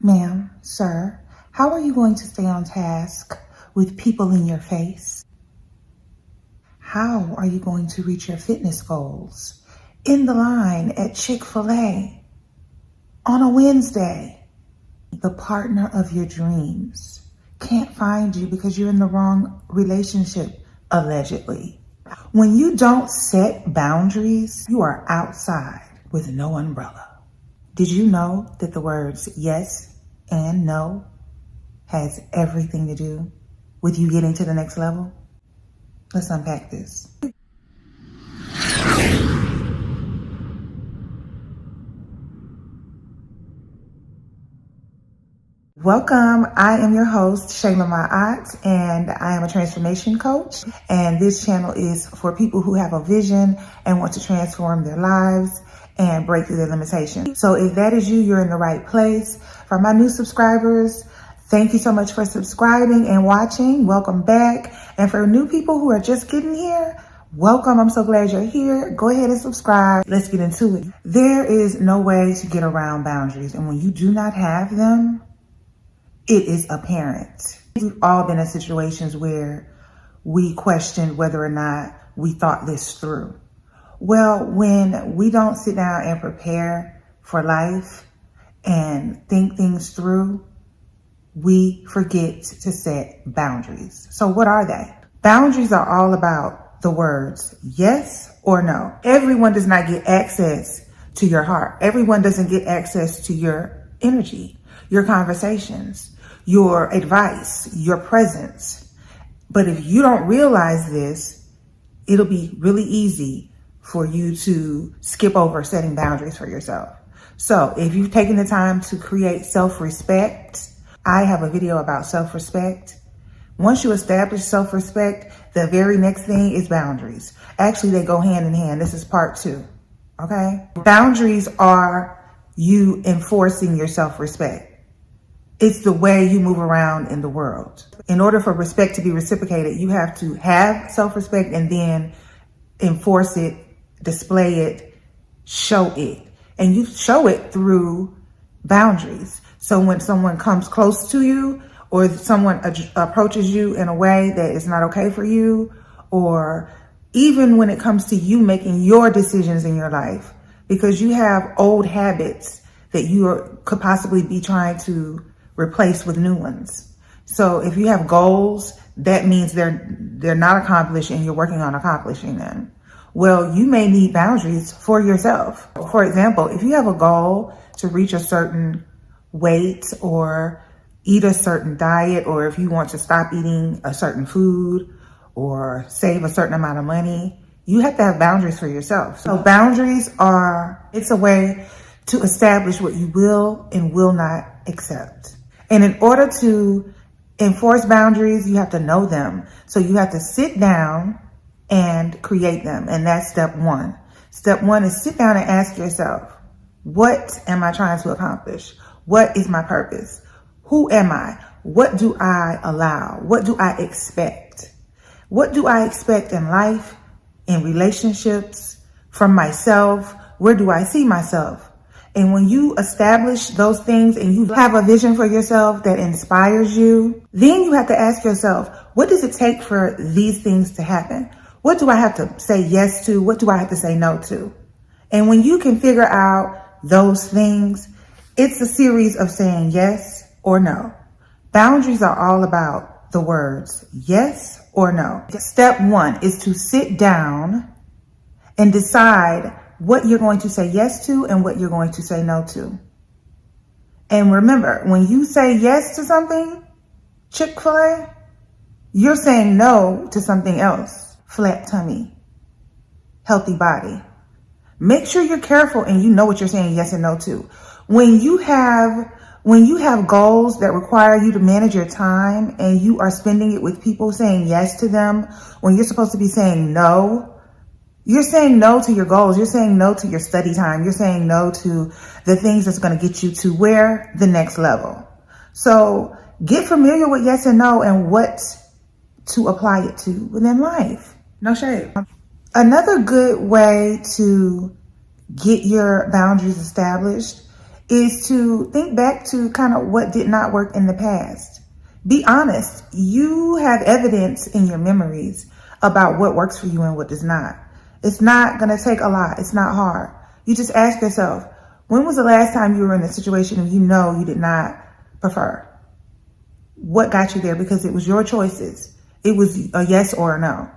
Ma'am, sir, how are you going to stay on task with people in your face? How are you going to reach your fitness goals in the line at Chick-fil-A on a Wednesday? The partner of your dreams can't find you because you're in the wrong relationship, allegedly. When you don't set boundaries, you are outside with no umbrella. Did you know that the words yes and no has everything to do with you getting to the next level? Let's unpack this. Welcome. I am your host, Shayla Ma'at, and I am a transformation coach. And this channel is for people who have a vision and want to transform their lives and break through their limitations. So if that is you, you're in the right place. For my new subscribers, thank you so much for subscribing and watching. Welcome back. And for new people who are just getting here, welcome. I'm so glad you're here. Go ahead and subscribe. Let's get into it. There is no way to get around boundaries. And when you do not have them, it is apparent. We've all been in situations where we questioned whether or not we thought this through. Well, when we don't sit down and prepare for life and think things through, we forget to set boundaries. So what are they? Boundaries are all about the words yes or no. Everyone does not get access to your heart. Everyone doesn't get access to your energy, your conversations, your advice, your presence. But if you don't realize this, it'll be really easy for you to skip over setting boundaries for yourself. So if you've taken the time to create self-respect, I have a video about self-respect. Once you establish self-respect, the very next thing is boundaries. Actually, they go hand in hand. This is part 2, okay? Boundaries are you enforcing your self-respect. It's the way you move around in the world. In order for respect to be reciprocated, you have to have self-respect and then enforce it, display it, show it. And you show it through boundaries. So when someone comes close to you or someone approaches you in a way that is not okay for you, or even when it comes to you making your decisions in your life, because you have old habits that you could possibly be trying to replace with new ones. So if you have goals, that means they're not accomplished and you're working on accomplishing them. Well, you may need boundaries for yourself. For example, if you have a goal to reach a certain weight or eat a certain diet, or if you want to stop eating a certain food or save a certain amount of money, you have to have boundaries for yourself. So boundaries it's a way to establish what you will and will not accept. And in order to enforce boundaries, you have to know them. So you have to sit down and create them. And that's step 1. Step 1 is sit down and ask yourself, what am I trying to accomplish? What is my purpose? Who am I? What do I allow? What do I expect? What do I expect in life, in relationships, from myself? Where do I see myself? And when you establish those things and you have a vision for yourself that inspires you, then you have to ask yourself, what does it take for these things to happen? What do I have to say yes to? What do I have to say no to? And when you can figure out those things, it's a series of saying yes or no. Boundaries are all about the words yes or no. Step 1 is to sit down and decide what you're going to say yes to and what you're going to say no to. And remember, when you say yes to something, Chick-fil-A, you're saying no to something else. Flat tummy, healthy body. Make sure you're careful and you know what you're saying yes and no to. When you have goals that require you to manage your time and you are spending it with people saying yes to them when you're supposed to be saying no, you're saying no to your goals. You're saying no to your study time. You're saying no to the things that's going to get you to where the next level. So get familiar with yes and no and what to apply it to within life. No shade. Another good way to get your boundaries established is to think back to kind of what did not work in the past. Be honest. You have evidence in your memories about what works for you and what does not. It's not going to take a lot. It's not hard. You just ask yourself, when was the last time you were in a situation and you know you did not prefer? What got you there? Because it was your choices. It was a yes or a no.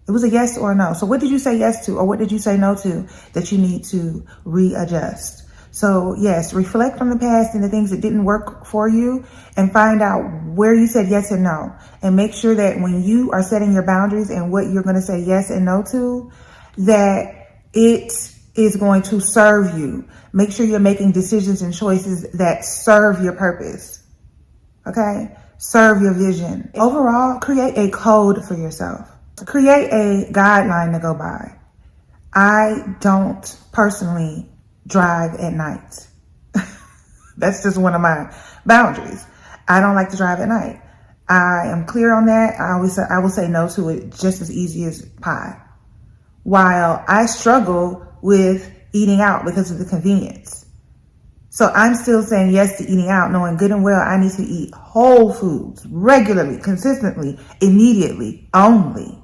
It was a yes or a no. So what did you say yes to, or what did you say no to that you need to readjust? So yes, reflect on the past and the things that didn't work for you and find out where you said yes and no. And make sure that when you are setting your boundaries and what you're going to say yes and no to, that it is going to serve you. Make sure you're making decisions and choices that serve your purpose. Okay? Serve your vision. Overall, create a code for yourself. Create a guideline to go by. I don't personally drive at night. That's just one of my boundaries. I don't like to drive at night. I am clear on that. I will say no to it just as easy as pie. While I struggle with eating out because of the convenience. So I'm still saying yes to eating out, knowing good and well I need to eat whole foods regularly, consistently, immediately, only.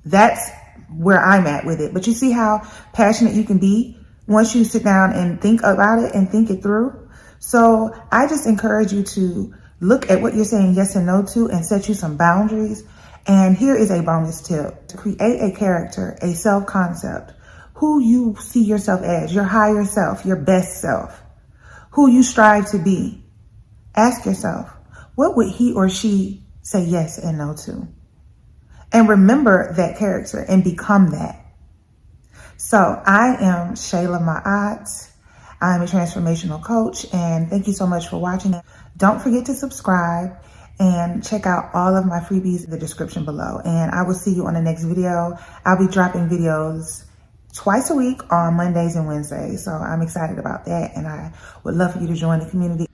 That's where I'm at with it. But you see how passionate you can be once you sit down and think about it and think it through. So I just encourage you to look at what you're saying yes and no to and set you some boundaries. And here is a bonus tip. To create a character, a self-concept, who you see yourself as, your higher self, your best self, who you strive to be. Ask yourself, what would he or she say yes and no to? And remember that character and become that. So I am Shayla Ma'at. I'm a transformational coach, and thank you so much for watching. Don't forget to subscribe and check out all of my freebies in the description below. And I will see you on the next video. I'll be dropping videos twice a week on Mondays and Wednesdays. So I'm excited about that, and I would love for you to join the community.